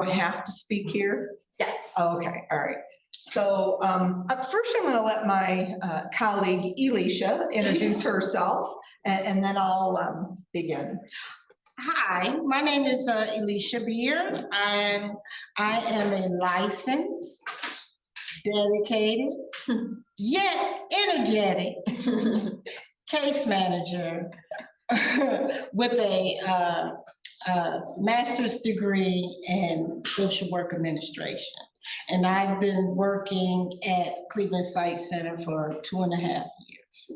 Do I have to speak here? Yes. Okay, all right. So first I'm going to let my colleague Alicia introduce herself, and then I'll begin. Hi, my name is Alicia Beard, and I am a licensed, dedicated, yet energetic case manager with a master's degree in social work administration. And I've been working at Cleveland Site Center for 2.5 years.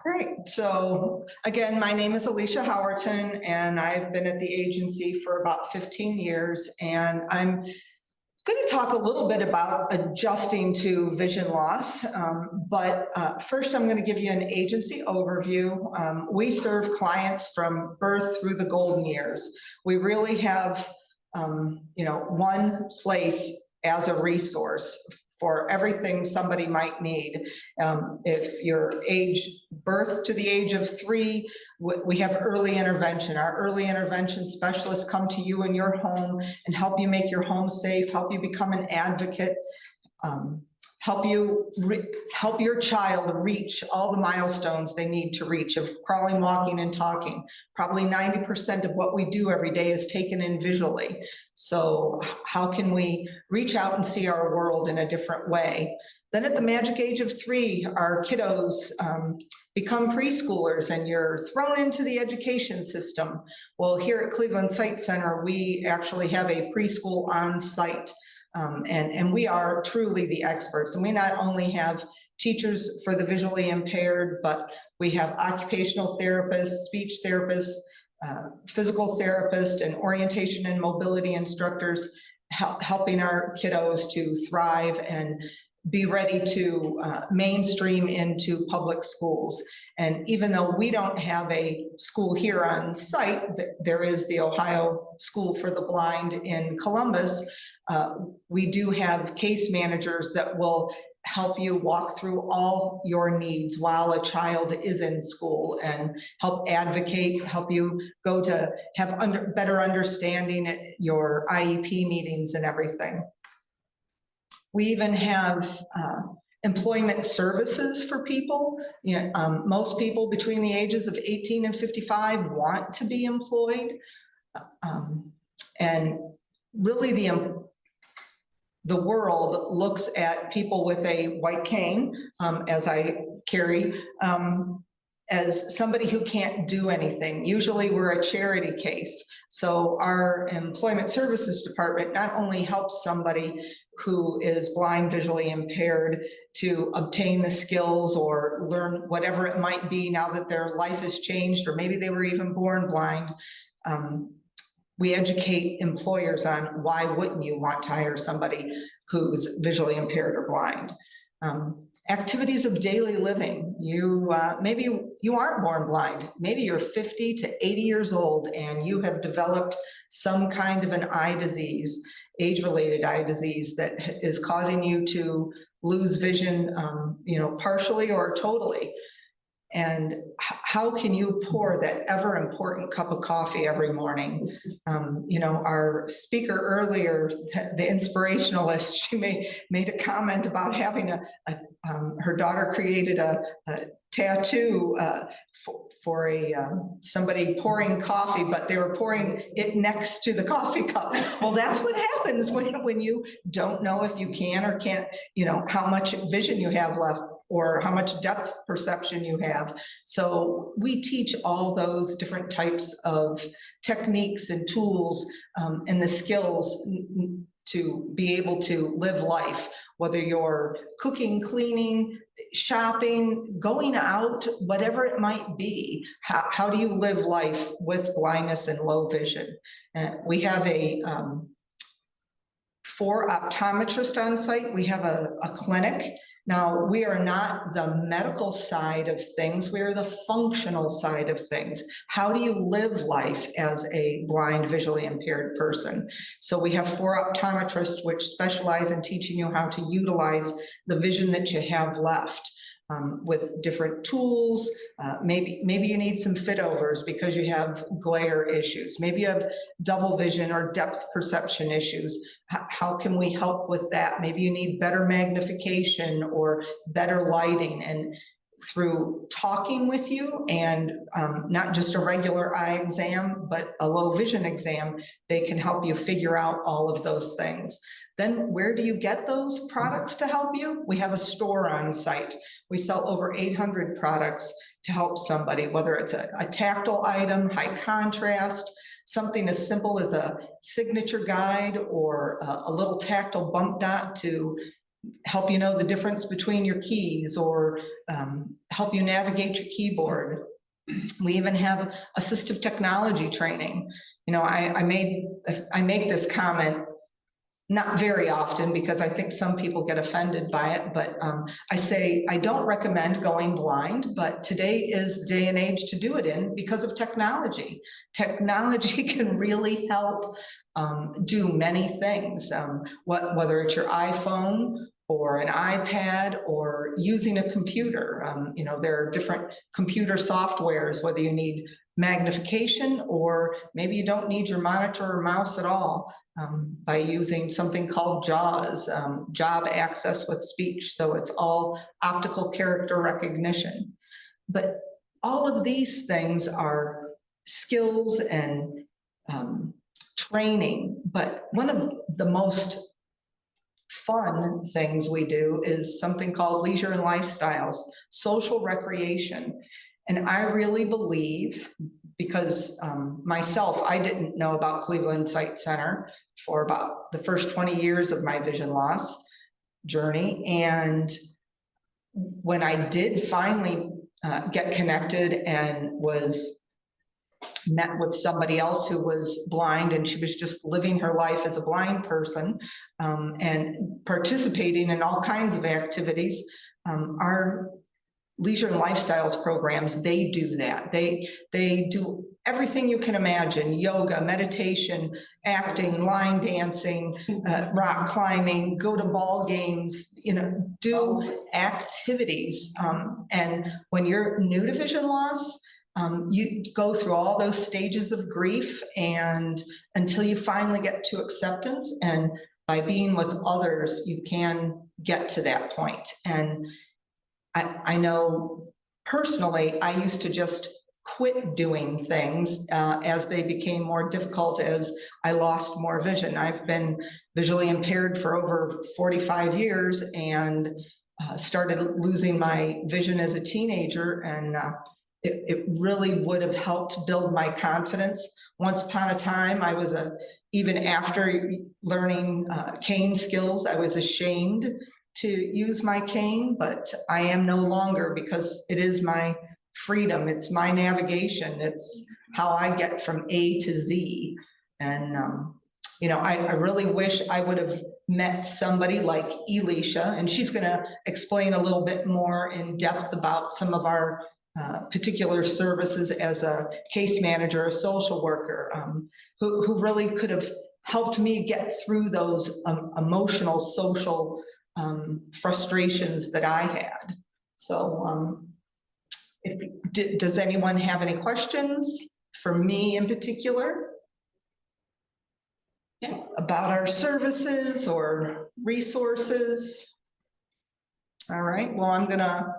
Great. So again, my name is Alicia Howerton, and I've been at the agency for about 15 years. And I'm going to talk a little bit about adjusting to vision loss. But first, I'm going to give you an agency overview. We serve clients from birth through the golden years. We really have, one place as a resource for everything somebody might need. If you're birth to the age of 3, we have early intervention. Our early intervention specialists come to you in your home and help you make your home safe, help you become an advocate, help your child reach all the milestones they need to reach of crawling, walking, and talking. Probably 90% of what we do every day is taken in visually. So how can we reach out and see our world in a different way? Then at the magic age of 3, our kiddos become preschoolers and you're thrown into the education system. Well, here at Cleveland Site Center, we actually have a preschool on site. And we are truly the experts. And we not only have teachers for the visually impaired, but we have occupational therapists, speech therapists, physical therapists, and orientation and mobility instructors helping our kiddos to thrive and be ready to mainstream into public schools. And even though we don't have a school here on site, there is the Ohio School for the Blind in Columbus. We do have case managers that will help you walk through all your needs while a child is in school and help advocate, help you go to have better understanding at your IEP meetings and everything. We even have employment services for people. Most people between the ages of 18 and 55 want to be employed. And really the world looks at people with a white cane, as I carry, as somebody who can't do anything. Usually we're a charity case. So our employment services department not only helps somebody who is blind, visually impaired to obtain the skills or learn whatever it might be now that their life has changed, or maybe they were even born blind. We educate employers on why wouldn't you want to hire somebody who's visually impaired or blind. Activities of daily living. Maybe you aren't born blind. Maybe you're 50 to 80 years old and you have developed some kind of an eye disease, age-related eye disease that is causing you to lose vision, partially or totally. And how can you pour that ever important cup of coffee every morning? Our speaker earlier, the inspirationalist, she made a comment about having her daughter created a tattoo for somebody pouring coffee, but they were pouring it next to the coffee cup. Well, that's what happens when you don't know if you can or can't, how much vision you have left, or how much depth perception you have. So we teach all those different types of techniques and tools and the skills to be able to live life, whether you're cooking, cleaning, shopping, going out, whatever it might be. How do you live life with blindness and low vision? We have 4 optometrists on site. We have a clinic. Now, we are not the medical side of things, we are the functional side of things. How do you live life as a blind, visually impaired person? So we have 4 optometrists which specialize in teaching you how to utilize the vision that you have left. with different tools. Maybe you need some fit overs because you have glare issues. Maybe you have double vision or depth perception issues. How can we help with that? Maybe you need better magnification or better lighting. And through talking with you and not just a regular eye exam, but a low vision exam, they can help you figure out all of those things. Then where do you get those products to help you? We have a store on site. We sell over 800 products to help somebody, whether it's a tactile item, high contrast, something as simple as a signature guide or a little tactile bump dot to help you know the difference between your keys or help you navigate your keyboard. We even have assistive technology training. You know, I make this comment not very often because I think some people get offended by it, but I say I don't recommend going blind, but today is the day and age to do it in because of technology. Technology can really help do many things, whether it's your iPhone or an iPad or using a computer. You know, there are different computer softwares, whether you need magnification or maybe you don't need your monitor or mouse at all, by using something called JAWS, job access with speech. So it's all optical character recognition. But all of these things are skills and training. But one of the most fun things we do is something called leisure and lifestyles, social recreation. And I really believe, because myself, I didn't know about Cleveland Sight Center for about the first 20 years of my vision loss journey. And when I did finally get connected and was met with somebody else who was blind, and she was just living her life as a blind person and participating in all kinds of activities. Our leisure and lifestyles programs, they do that. They do everything you can imagine: yoga, meditation, acting, line dancing, rock climbing, go to ball games, you know, do activities. And when you're new to vision loss, you go through all those stages of grief and until you finally get to acceptance. And by being with others, you can get to that point. And I know personally, I used to just quit doing things as they became more difficult, as I lost more vision. I've been visually impaired for over 45 years and started losing my vision as a teenager. And it really would have helped build my confidence. Once upon a time, I was even after learning cane skills, I was ashamed to use my cane, but I am no longer, because it is my freedom. It's my navigation. It's how I get from A to Z. And, you know, I really wish I would have met somebody like Elisha, and she's going to explain a little bit more in depth about some of our particular services as a case manager, a social worker, who really could have helped me get through those emotional, social frustrations that I had. So does anyone have any questions for me in particular? Yeah. About our services or resources? All right, well, I'm gonna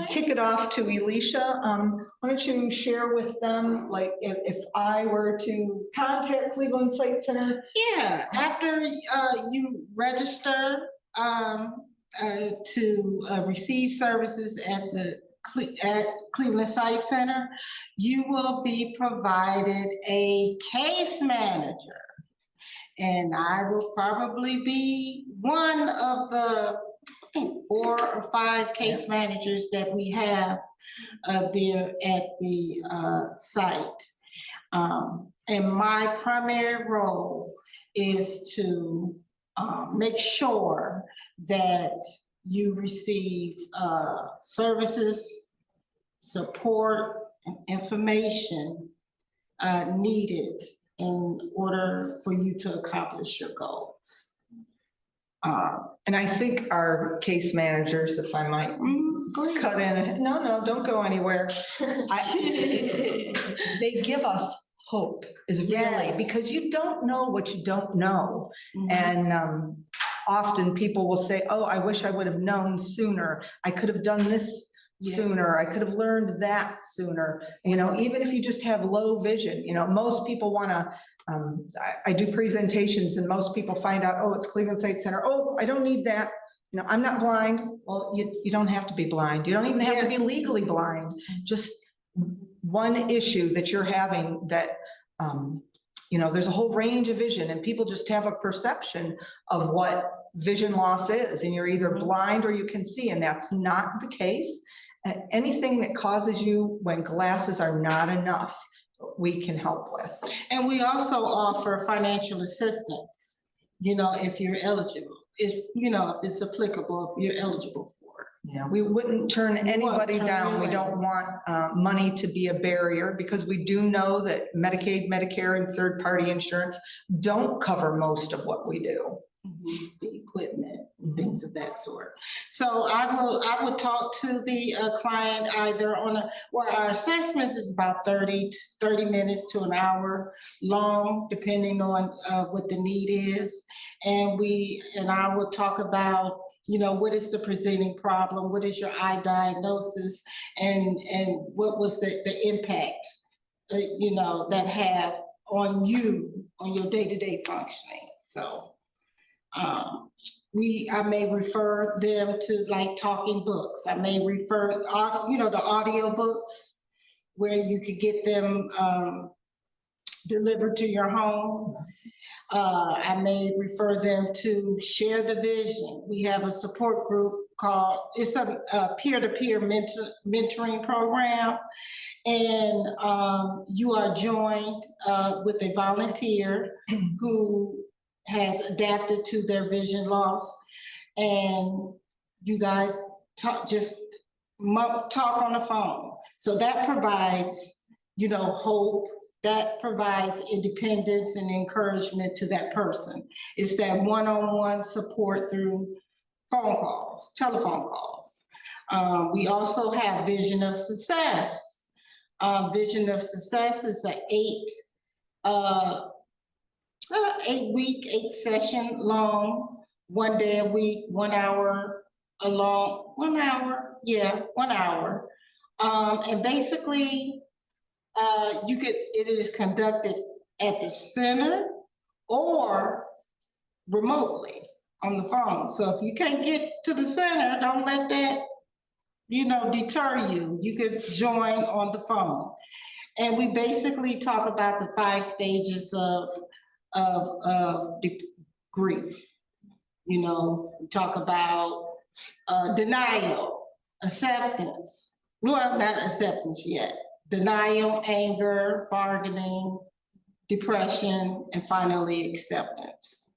kick it off to Elisha. Why don't you share with them, like, if I were to contact Cleveland Sight Center? Yeah, after you register to receive services at Cleveland Sight Center, you will be provided a case manager. And I will probably be one of the, I think, 4 or 5 case managers that we have there at the site. And my primary role is to make sure that you receive services, support, and information needed in order for you to accomplish your goals. And I think our case managers, if I might Go ahead. cut in, no, don't go anywhere. They give us hope is really, Yes. because you don't know what you don't know. Mhm. And often people will say, oh, I wish I would have known sooner. I could have done this Yeah. sooner. I could have learned that sooner. You know, even if you just have low vision, you know, most people want to, I do presentations and most people find out, oh, it's Cleveland Sight Center. Oh, I don't need that. You know, I'm not blind. Well, you don't have to be blind. You don't even have to be legally blind. Just one issue that you're having that, you know, there's a whole range of vision and people just have a perception of what vision loss is. And you're either blind or you can see, and that's not the case. Anything that causes you when glasses are not enough, we can help with. And we also offer financial assistance, you know, if you're eligible, you know, if it's applicable, if you're eligible for it. Yeah, we wouldn't turn anybody turn down. We away. don't want money to be a barrier, because we do know that Medicaid, Medicare, and third-party insurance don't cover most of what we do. The equipment, things of that sort. So I would talk to the client either on our assessments is about 30 minutes to an hour long, depending on what the need is. And I will talk about, you know, what is the presenting problem? What is your eye diagnosis? And what was the impact, you know, that have on you, on your day-to-day functioning. So I may refer them to like talking books. I may refer, you know, the audio books where you could get them delivered to your home. I may refer them to Share the Vision. We have a support group called, it's a peer-to-peer mentoring program. And you are joined with a volunteer who has adapted to their vision loss, and you guys talk on the phone. So that provides, you know, hope, that provides independence and encouragement to that person. It's that one-on-one support through phone calls, telephone calls. We also have Vision of Success. Vision of Success is an 8 session long, 1 day a week, 1 hour along, 1 hour, yeah, 1 hour. And basically, it is conducted at the center or remotely on the phone. So if you can't get to the center, don't let that, you know, deter you. You could join on the phone. And we basically talk about the 5 stages of grief. You know, we talk about denial, acceptance. Well, not acceptance yet. Denial, anger, bargaining, depression, and finally acceptance.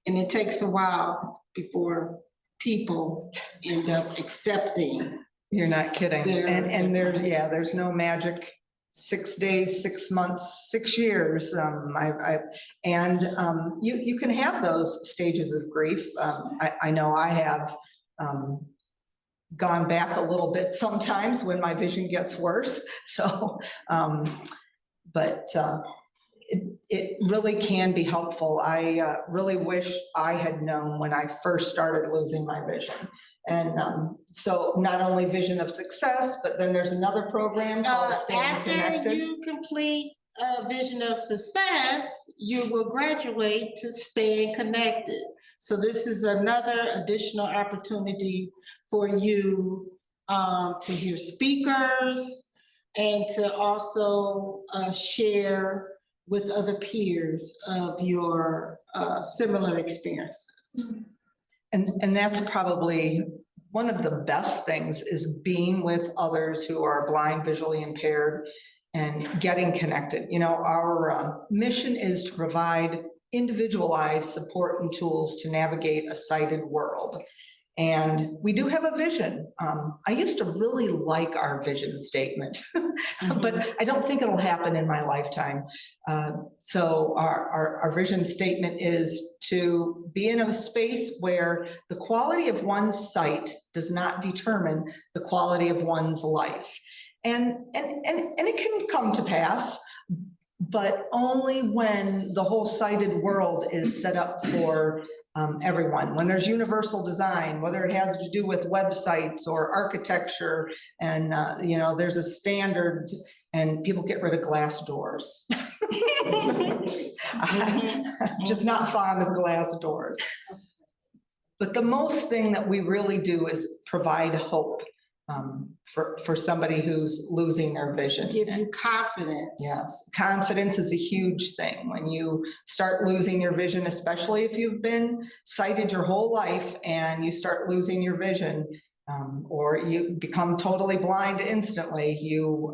And it takes a while before people end up accepting. You're not kidding. And there's no magic 6 days, 6 months, 6 years. You can have those stages of grief. I know I have gone back a little bit sometimes when my vision gets worse. So, it really can be helpful. I really wish I had known when I first started losing my vision. And so not only Vision of Success, but then there's another program called Staying Connected. After you complete Vision of Success, you will graduate to Staying Connected. So this is another additional opportunity for you to hear speakers and to also share with other peers of your similar experiences. And that's probably one of the best things, is being with others who are blind, visually impaired, and getting connected. You know, our mission is to provide individualized support and tools to navigate a sighted world. And we do have a vision. I used to really like our vision statement, but I don't think it'll happen in my lifetime. So our vision statement is to be in a space where the quality of one's sight does not determine the quality of one's life. And it can come to pass, but only when the whole sighted world is set up for everyone. When there's universal design, whether it has to do with websites or architecture, and you know, there's a standard, and people get rid of glass doors. I'm just not fond of glass doors. But the most thing that we really do is provide hope for somebody who's losing their vision. Give you confidence. Yes, confidence is a huge thing. When you start losing your vision, especially if you've been sighted your whole life and you start losing your vision, or you become totally blind instantly, you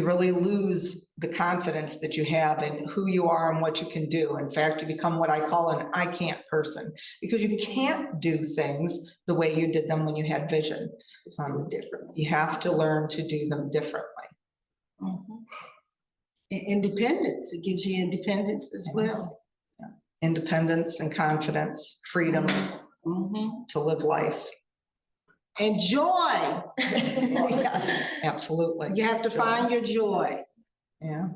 really lose the confidence that you have in who you are and what you can do. In fact, you become what I call an I can't person, because you can't do things the way you did them when you had vision. You have to learn to do them differently. Independence, it gives you independence as well. Yeah. Independence and confidence, freedom to live life. And joy. Yes, absolutely. You have to find your joy. Yeah,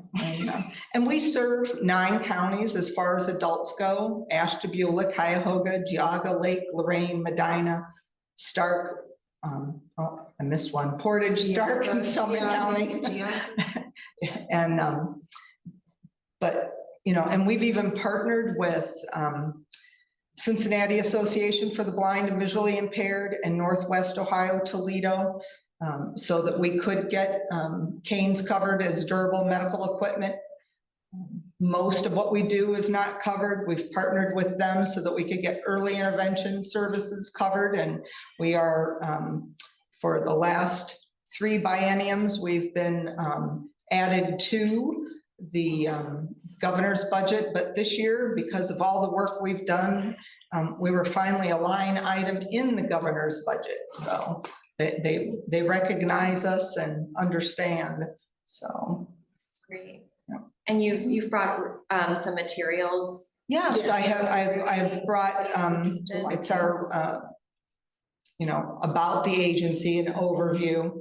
and we serve 9 counties as far as adults go: Ashtabula, Cuyahoga, Geauga, Lake, Lorraine, Medina, Stark, oh, I missed one, Portage, Stark, and Summit County. And, but, you know, and we've even partnered with Cincinnati Association for the Blind and Visually Impaired and Northwest Ohio, Toledo, so that we could get canes covered as durable medical equipment. Most of what we do is not covered. We've partnered with them so that we could get early intervention services covered. And we are, for the last 3 bienniums, we've been added to the governor's budget, but this year, because of all the work we've done, we were finally a line item in the governor's budget. So they recognize us and understand. So that's great. Yeah. And you've brought some materials. Yes, I've brought it's our you know, about the agency, an overview.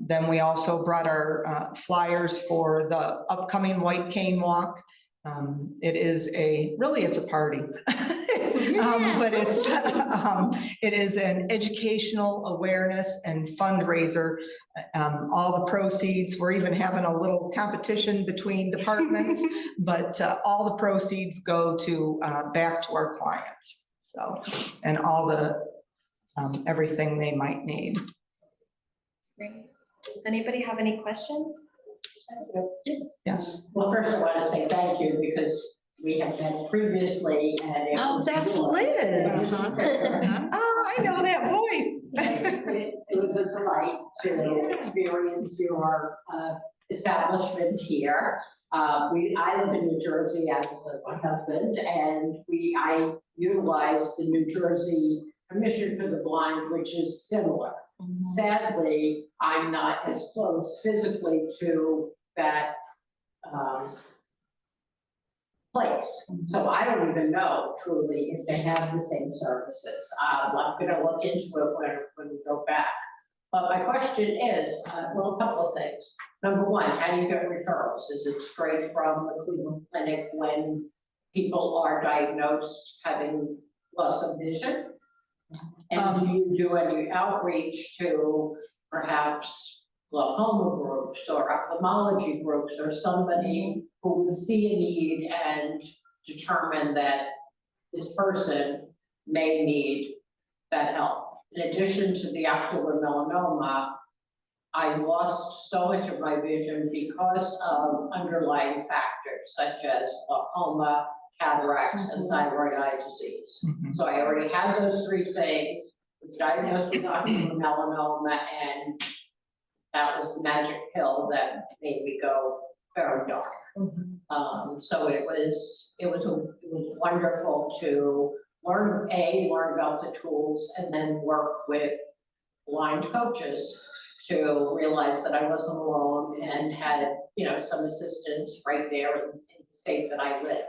Then we also brought our flyers for the upcoming White Cane Walk. It is it's a party, but it is an educational awareness and fundraiser. All the proceeds, we're even having a little competition between departments, but all the proceeds go to back to our clients. So, and all the everything they might need. That's great. Does anybody have any questions? Yes. Well, first I want to say thank you, because we have met previously and it Oh, was that's joy. Liz. Oh, I know that voice. It was a delight to experience your establishment here. I live in New Jersey, as does my husband, and I utilize the New Jersey Commission for the Blind, which is similar. Sadly, I'm not as close physically to that place. So I don't even know truly if they have the same services. I'm gonna look into it when we go back. But my question is, well, a couple of things. Number one, how do you get referrals? Is it straight from the Cleveland Clinic when people are diagnosed having loss of vision? And do you do any outreach to perhaps glaucoma groups or ophthalmology groups, or somebody who would see a need and determine that this person may need that help? In addition to the ocular melanoma, I lost so much of my vision because of underlying factors such as glaucoma, cataracts, and thyroid eye disease. So I already had those 3 things, was diagnosed with ocular melanoma, and that was the magic pill that made me go very dark. So it was wonderful to learn about the tools and then work with blind coaches to realize that I wasn't alone and had, some assistance right there in the state that I live.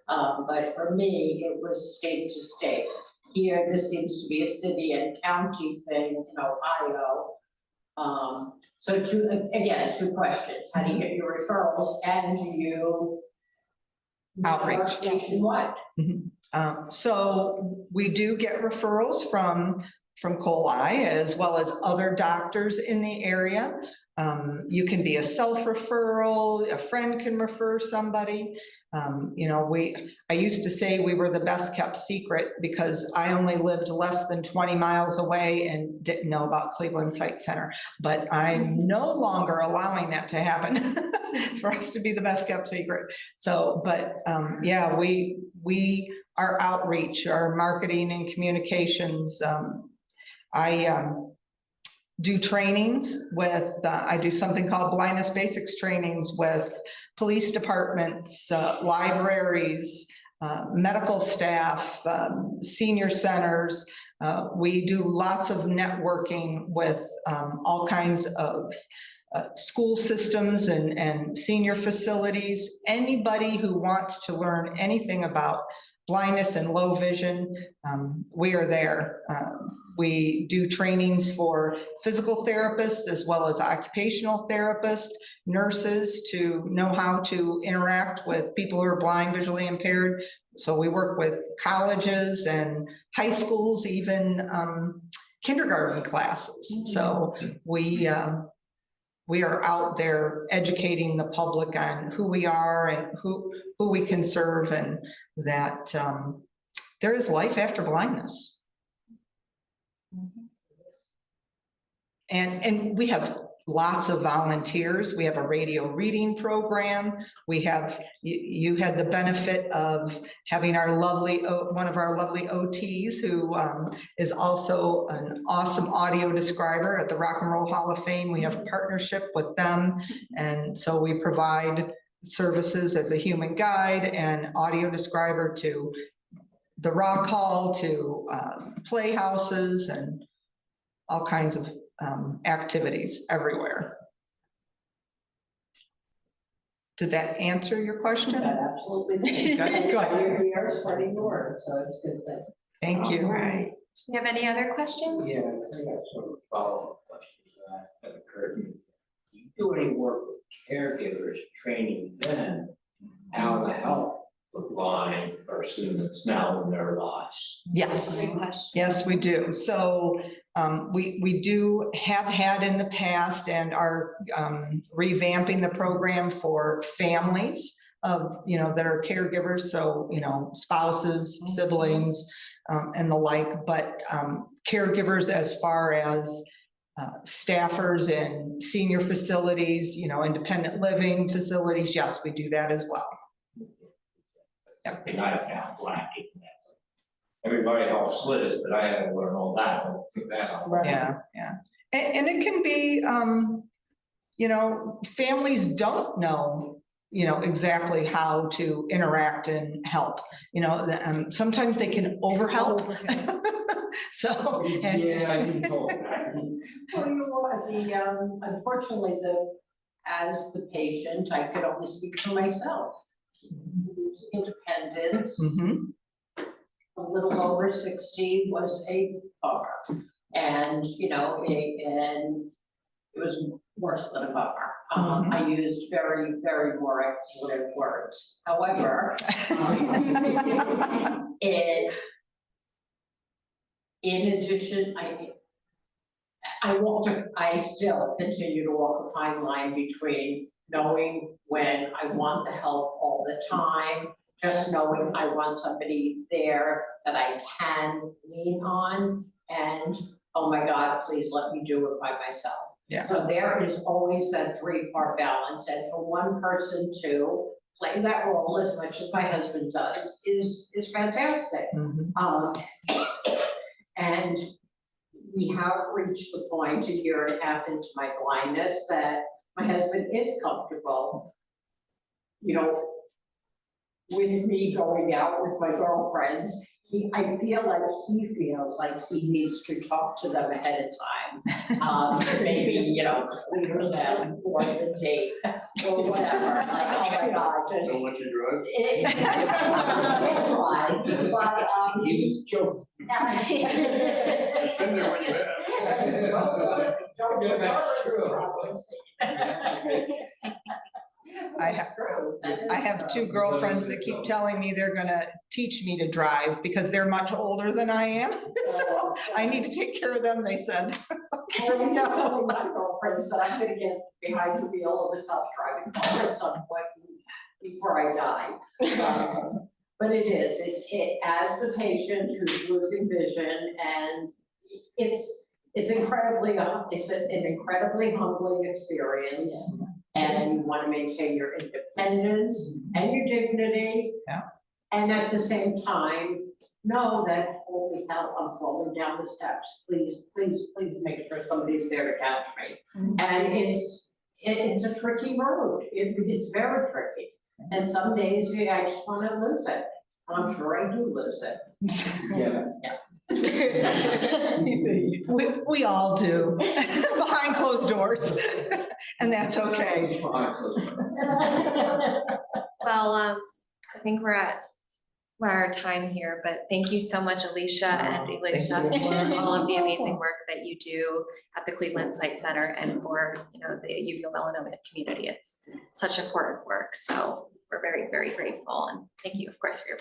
But for me, it was state to state. Here, this seems to be a city and county thing in Ohio. So two questions. How do you get your referrals, and do you Outreach. work nationwide? So we do get referrals from coli as well as other doctors in the area. You can be a self-referral, a friend can refer somebody. I used to say we were the best kept secret because I only lived less than 20 miles away and didn't know about Cleveland Site Center. But I'm no longer allowing that to happen for us to be the best kept secret. So, but yeah, we our outreach, our marketing and communications. I do trainings with, I do something called blindness basics trainings with police departments, libraries, medical staff, senior centers. We do lots of networking with all kinds of school systems and senior facilities. Anybody who wants to learn anything about blindness and low vision, we are there. We do trainings for physical therapists as well as occupational therapists, nurses to know how to interact with people who are blind, visually impaired. So we work with colleges and high schools, even kindergarten classes. So we are out there educating the public on who we are and who we can serve, and that there is life after blindness. And we have lots of volunteers. We have a radio reading program. We have, you had the benefit of having our lovely, one of our lovely OTs who is also an awesome audio describer at the Rock and Roll Hall of Fame. We have a partnership with them. And so we provide services as a human guide and audio describer to the Rock Hall, to playhouses and all kinds of activities everywhere. Did that answer your question? That absolutely did. Good. You're spreading the word, so it's a good thing. Thank you. All right. Do you have any other questions? Yeah, I think I have sort of follow-up questions that occurred to me. Do you do any work with caregivers, training them how to help the blind person that's now in their lives? Yes. Great question. Yes, we do. So we do have had in the past and are revamping the program for families of, that are caregivers. So, spouses, siblings, and the like, but caregivers as far as staffers in senior facilities, independent living facilities. Yes, we do that as well. And I found lacking that. Everybody helps Liz, but I had to learn all that. I took that out. Yeah. And it can be, families don't know, exactly how to interact and help, sometimes they can overhelp. So. Yeah, I didn't know that. Well, unfortunately, as the patient, I could only speak for myself. Independence, a little over 60 was a bummer. And, and it was worse than a bummer. I used very, very more expletive words. However, in addition, I still continue to walk a fine line between knowing when I want the help all the time, just knowing I want somebody there that I can lean on, and, oh my God, please let me do it by myself. Yeah. So there is always that three-part balance, and for one person to play that role as much as my husband does is fantastic. And we have reached the point a year and a half into my blindness that my husband is comfortable, with me going out with my girlfriends. I feel like he feels like he needs to talk to them ahead of time. Maybe, you know, clear them for the date or whatever, like, oh my God, just. Don't want you to drive. Can't drive, but, He was joking. Been there when you have. Yeah, that's true. I have two girlfriends that keep telling me they're gonna teach me to drive because they're much older than I am. So I need to take care of them, they said. So, Well, no. my girlfriend said I'm gonna get behind the wheel of a self-driving car at some point before I die. But it is, as the patient who's losing vision, and it's incredibly, it's an incredibly humbling experience. And you want to maintain your independence and your dignity. Yeah. And at the same time, know that, holy hell, I'm falling down the steps. Please, please, please make sure somebody's there to catch me. And it's a tricky road. It's very tricky. And some days I just want to lose it. I'm sure I do lose it. Yeah. We all do, behind closed doors, and that's okay. Well, I think we're at our time here, but thank you so much, Alicia and Elisha, for all of the amazing work that you do at the Cleveland Site Center and for, you know, the UVO melanoma community. It's such important work. So we're very, very grateful. And thank you, of course, for your